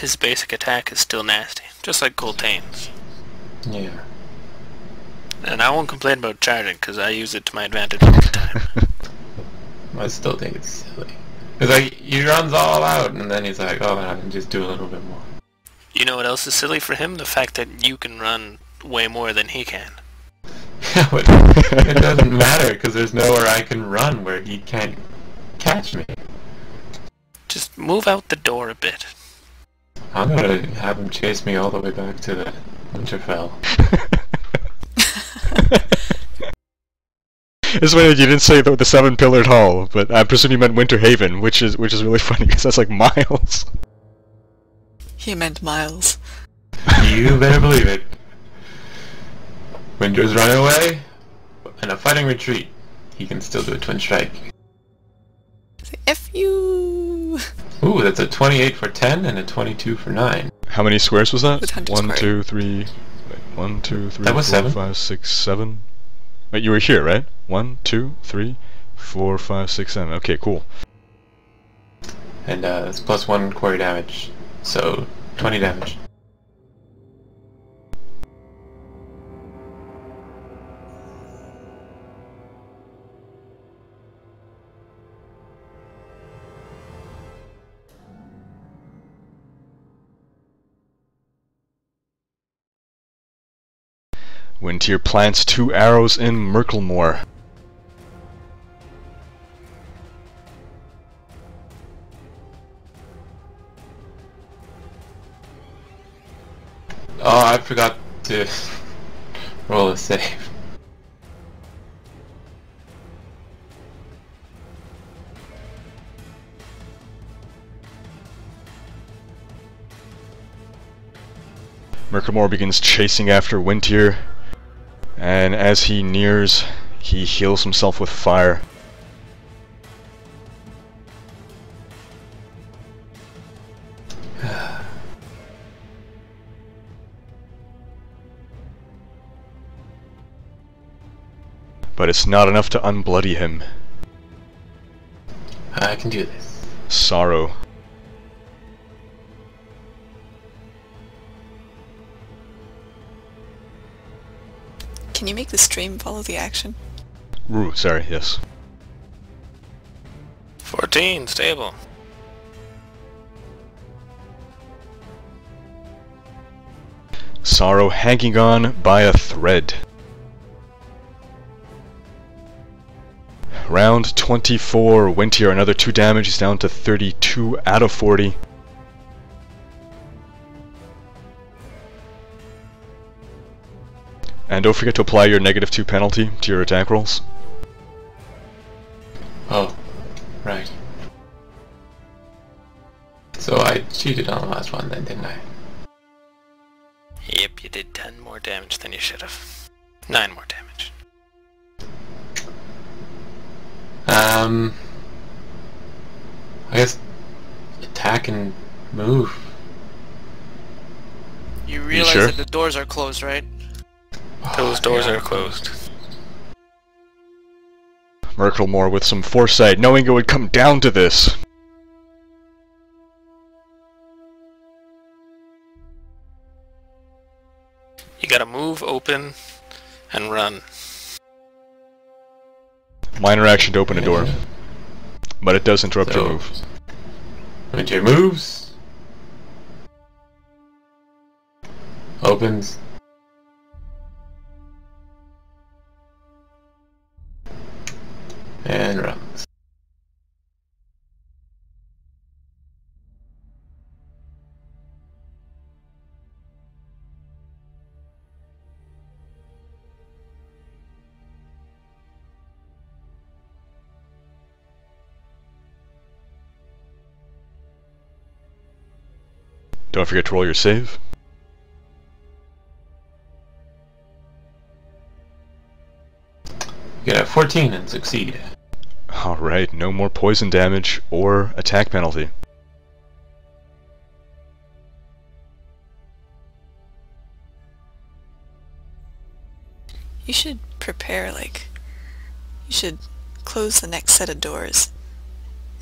his basic attack is still nasty, just like Coltane's. Yeah. And I won't complain about charging, because I use it to my advantage all the time. I still think it's silly. It's like, he runs all out, and then he's like, oh, I can just do a little bit more. You know what else is silly for him? The fact that you can run way more than he can. Yeah, but it doesn't matter, because there's nowhere I can run where he can't catch me. Just move out the door a bit. I'm gonna have him chase me all the way back to the Winterfell. It's funny that you didn't say the seven-pillared hall, but I presume you meant Winterhaven, which is really funny because that's like miles. He meant miles. You better believe it. Winter's run away, and a fighting retreat. He can still do a twin strike. F you. Ooh, that's a 28 for 10 and a 22 for 9. How many squares was that? With 100 1, square. 2, 3. Wait, 1, 2, 3, That was 4, 7. 5, 6, 7. Wait, you were here, right? 1, 2, 3, 4, 5, 6, 7. Okay, cool. And it's plus 1 quarry damage, so 20 damage. Wintier plants 2 arrows in Murkelmor. Oh, I forgot to roll a save. Murkelmor begins chasing after Wintier, and as he nears, he heals himself with fire. But it's not enough to unbloody him. I can do this. Sorrow. Can you make the stream follow the action? Ooh, sorry, yes. 14, stable. Sorrow hanging on by a thread. Round 24, Wintier, another 2 damage, he's down to 32 out of 40. And don't forget to apply your -2 penalty to your attack rolls. Oh, right. So I cheated on the last one then, didn't I? Yep, you did 10 more damage than you should have. 9 more damage. I guess attack and move. You realize sure? that the doors are closed, right? Those doors yeah. are closed. Murkelmor with some foresight, knowing it would come down to this. You gotta move, open, and run. Minor action to open a door, but it does interrupt your So, move. Winter moves. Opens. And runs. Don't forget to roll your save. You get a 14 and succeed. Alright, no more poison damage or attack penalty. You should prepare, like, you should close the next set of doors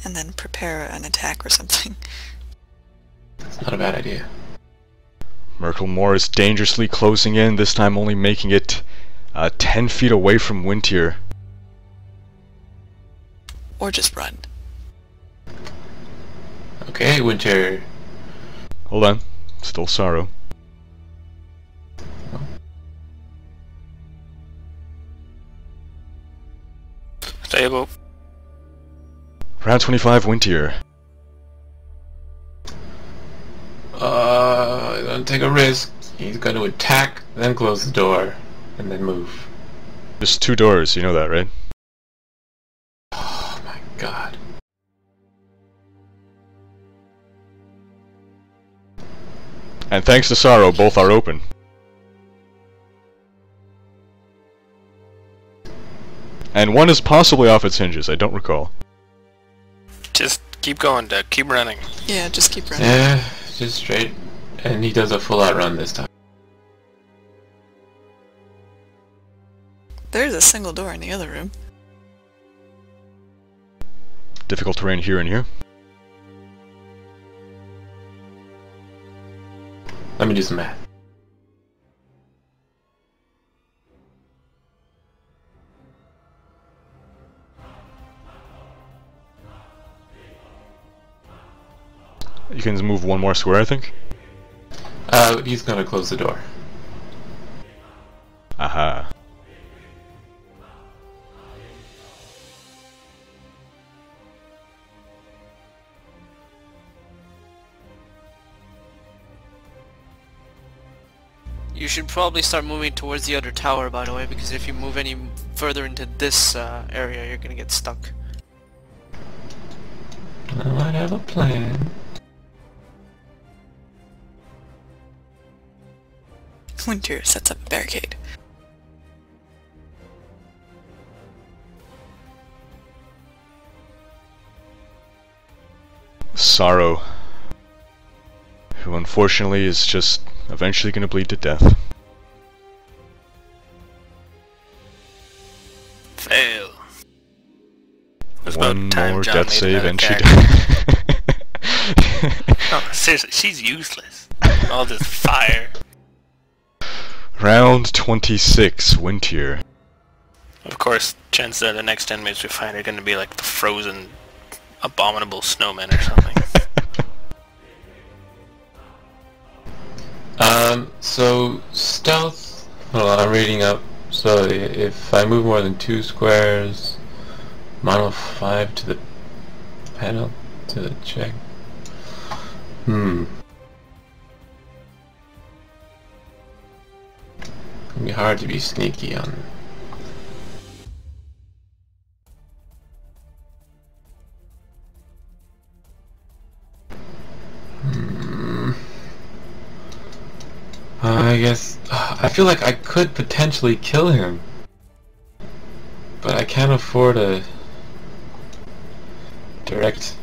and then prepare an attack or something. It's not a bad idea. Murkelmor is dangerously closing in, this time only making it 10 feet away from Wintier. Or just run. Okay, Winter. Hold on. Still Sorrow. Stable. Round 25, Wintier. Don't take a risk. He's going to attack, then close the door, and then move. There's 2 doors, you know that, right? Oh my god. And thanks to Sorrow, both are open. And one is possibly off its hinges, I don't recall. Just keep going, Doug. Keep running. Yeah, just keep running. Yeah, just straight. And he does a full-out run this time. There's a single door in the other room. Difficult terrain here and here. Let me do some math. You can move one more square, I think. He's gonna close the door. Aha. You should probably start moving towards the other tower, by the way, because if you move any further into this area, you're gonna get stuck. I might have a plan. Winter sets up a barricade. Sorrow, who unfortunately is just eventually going to bleed to death. Fail. It was One about time more John death made save another and she character. died. No, seriously, she's useless. All this fire. Round 26, Wintier. Of course, chances are the next enemies we find are going to be like the frozen, abominable snowmen or something. So stealth. Hold on, I'm reading up. So if I move more than 2 squares, model 5 to the panel to the check. It'd be hard to be sneaky on. I guess I feel like I could potentially kill him, but I can't afford a direct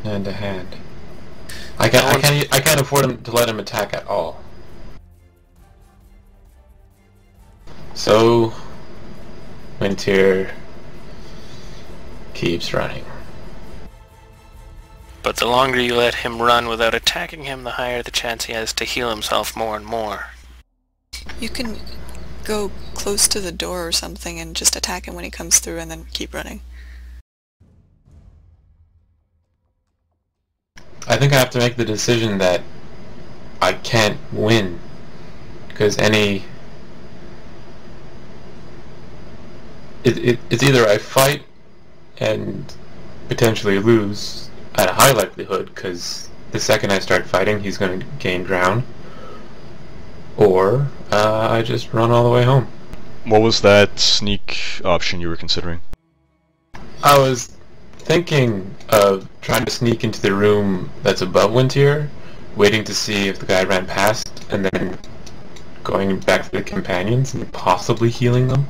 hand-to-hand. I can't afford him to let him attack at all. So Wintier keeps running. But the longer you let him run without attacking him, the higher the chance he has to heal himself more and more. You can go close to the door or something and just attack him when he comes through and then keep running. I think I have to make the decision that I can't win, because it's either I fight and potentially lose at a high likelihood, because the second I start fighting he's going to gain ground, or I just run all the way home. What was that sneak option you were considering? I was thinking of trying to sneak into the room that's above Wintier, waiting to see if the guy ran past, and then going back to the companions and possibly healing them.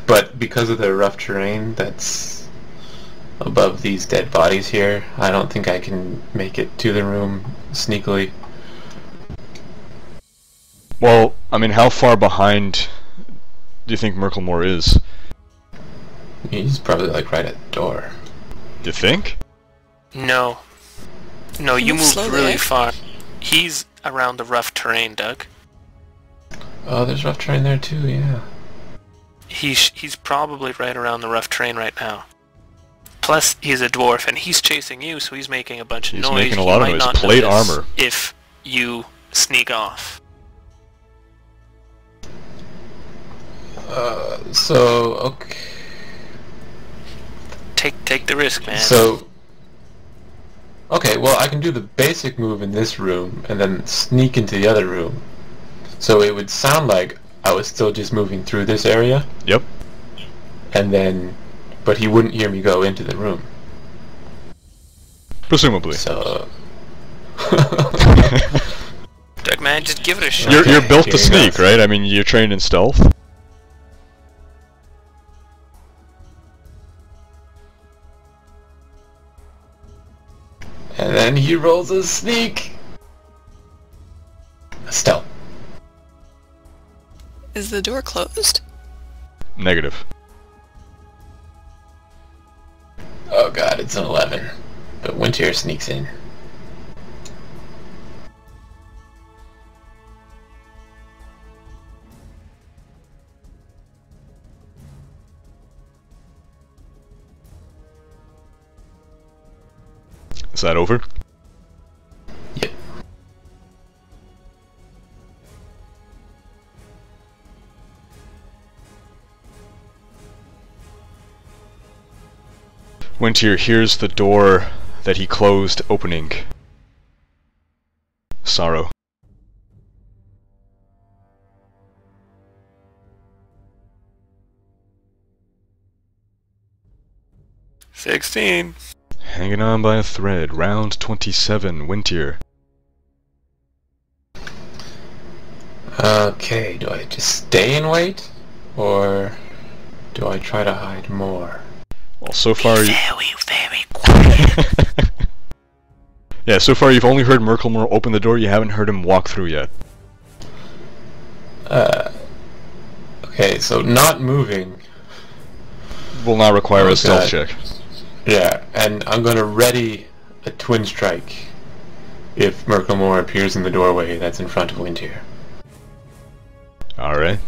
But because of the rough terrain that's above these dead bodies here, I don't think I can make it to the room sneakily. Well, I mean, how far behind do you think Murkelmor is? He's probably like right at the door. You think? No. No, you Move moved slowly, really eh? far. He's around the rough terrain, Doug. Oh, there's rough terrain there too, yeah. He's probably right around the rough terrain right now. Plus, he's a dwarf, and he's chasing you, so he's making a bunch of noise. He's making a lot of You might noise. not Plate notice armor. if you sneak off. So, okay. Take the risk, man. So, okay, well, I can do the basic move in this room and then sneak into the other room. So it would sound like I was still just moving through this area, Yep. and then, but he wouldn't hear me go into the room. Presumably. So, Doug, man, just give it a shot. You're built to here sneak, goes. right? I mean, you're trained in stealth. and then he rolls a sneak. Stealth. Is the door closed? Negative. Oh god, it's an 11. But Wintier sneaks in. Is that over? Yep. Wintier hears the door that he closed opening. Sorrow. $16. Hanging on by a thread. Round 27. Wintier. Okay, do I just stay and wait? Or do I try to hide more? Well, so far you... Very quiet. Yeah, so far you've only heard Murkelmor open the door, you haven't heard him walk through yet. Okay, so not moving. Will now require a stealth Okay. check. Yeah, and I'm gonna ready a twin strike if Murkelmor appears in the doorway that's in front of Wintier. Alright.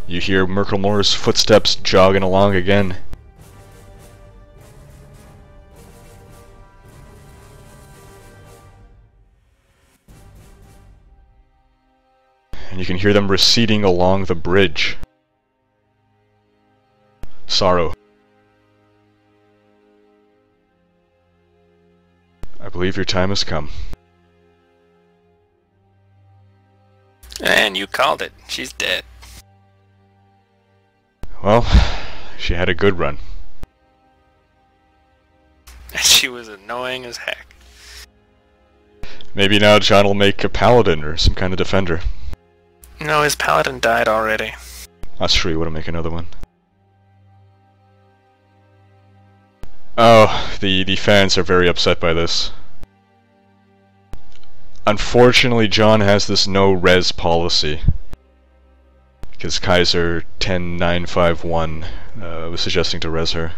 You hear Murkelmor's footsteps jogging along again. And you can hear them receding along the bridge. Sorrow. I believe your time has come. And you called it. She's dead. Well, she had a good run. And she was annoying as heck. Maybe now John will make a paladin or some kind of defender. No, his paladin died already. That's true, you want to make another one. Oh, the fans are very upset by this. Unfortunately, John has this no-res policy. Because Kaiser 10951 was suggesting to res her.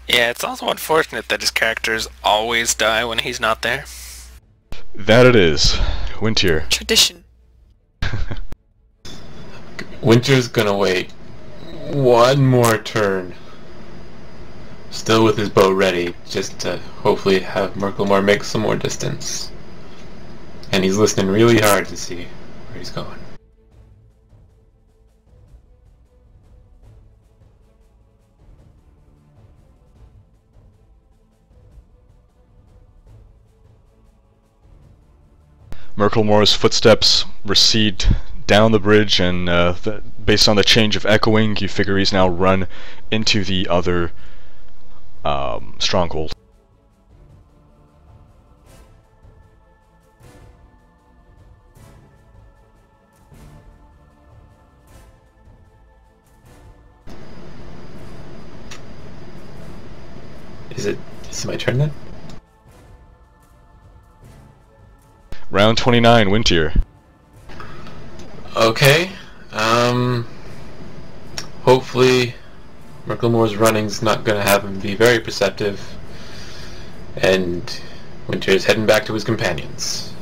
Yeah, it's also unfortunate that his characters always die when he's not there. That it is. Wintier. Tradition. Winter's gonna wait one more turn. Still with his bow ready, just to hopefully have Murkelmor make some more distance. And he's listening really hard to see where he's going. Murkelmor's footsteps recede down the bridge, and based on the change of echoing, you figure he's now run into the other stronghold. Is it my turn then? Round 29, Wintier. Okay. Hopefully Murkelmor's running's not gonna have him be very perceptive, and Winter's heading back to his companions.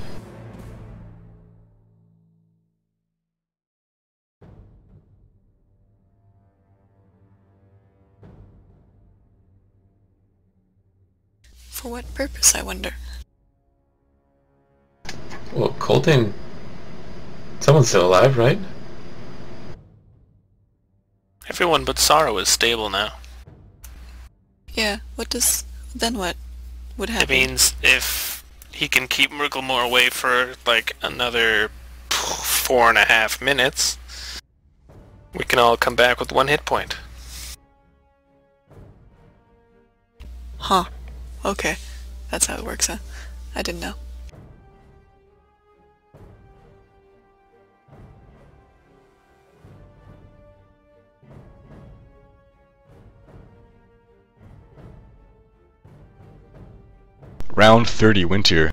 For what purpose, I wonder? Well, Colton... Someone's still alive, right? Everyone but Sorrow is stable now. Yeah, then what would happen? It means if he can keep Murkelmor away for like another 4.5 minutes, we can all come back with 1 hit point. Huh. Okay. That's how it works, huh? I didn't know. Round 30, Winter.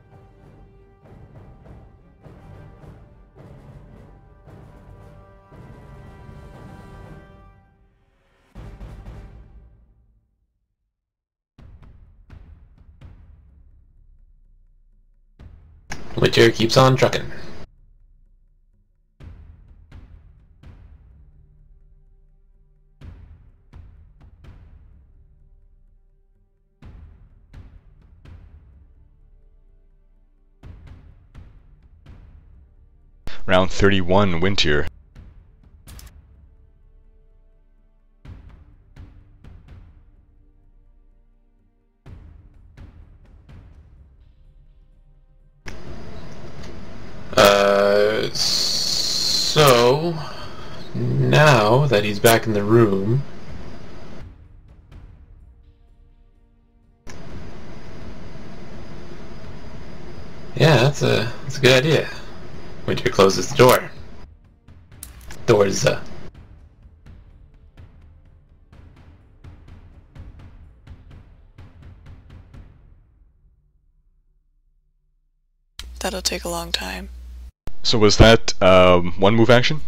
Winter keeps on trucking. Round 31, Winter. So... Now that he's back in the room... Yeah, that's a good idea. Winter closes the door. Doors, That'll take a long time. So was that one move action?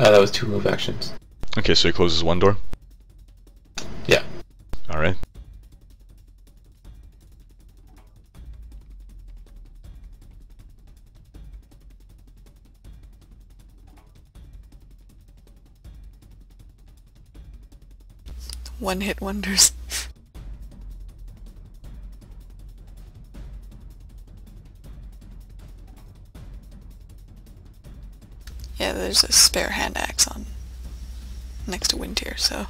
that was 2 move actions. Okay, so he closes one door? Yeah. Alright. One-hit wonders. Yeah, there's a spare hand axe on next to Wintier, so...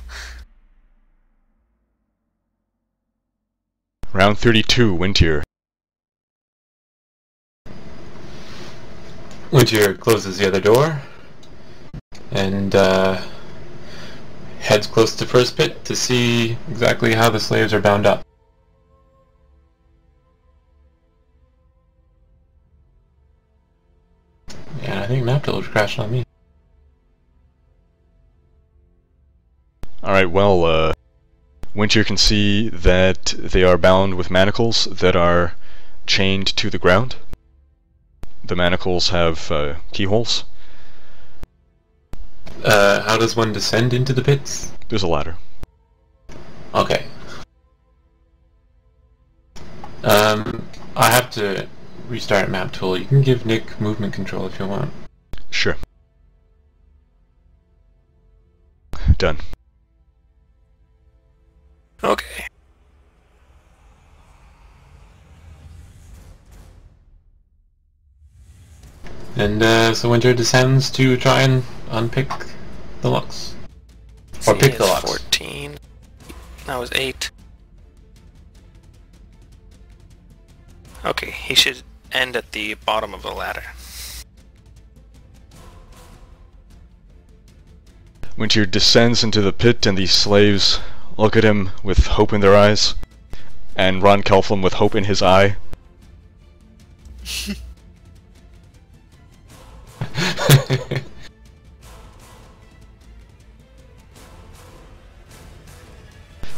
Round 32, Wintier. Wintier closes the other door and heads close to first pit to see exactly how the slaves are bound up. Yeah, I think Maptilge crashed on me. Alright, well, Wintier can see that they are bound with manacles that are chained to the ground. The manacles have keyholes. How does one descend into the pits? There's a ladder. Okay. I have to restart map tool. You can give Nick movement control if you want. Sure. Done. Okay. And so Winter descends to try and unpick the locks. Or pick the locks. 14. That was 8. Okay, he should end at the bottom of the ladder. Wintier descends into the pit and the slaves look at him with hope in their eyes, and Ron Kelflum with hope in his eye.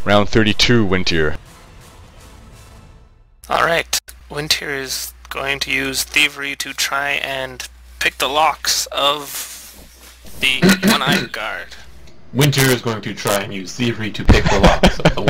Round 32, Wintier. Alright, Wintier is going to use thievery to try and pick the locks of the one-eyed guard. Winter is going to try and use thievery to pick the locks of the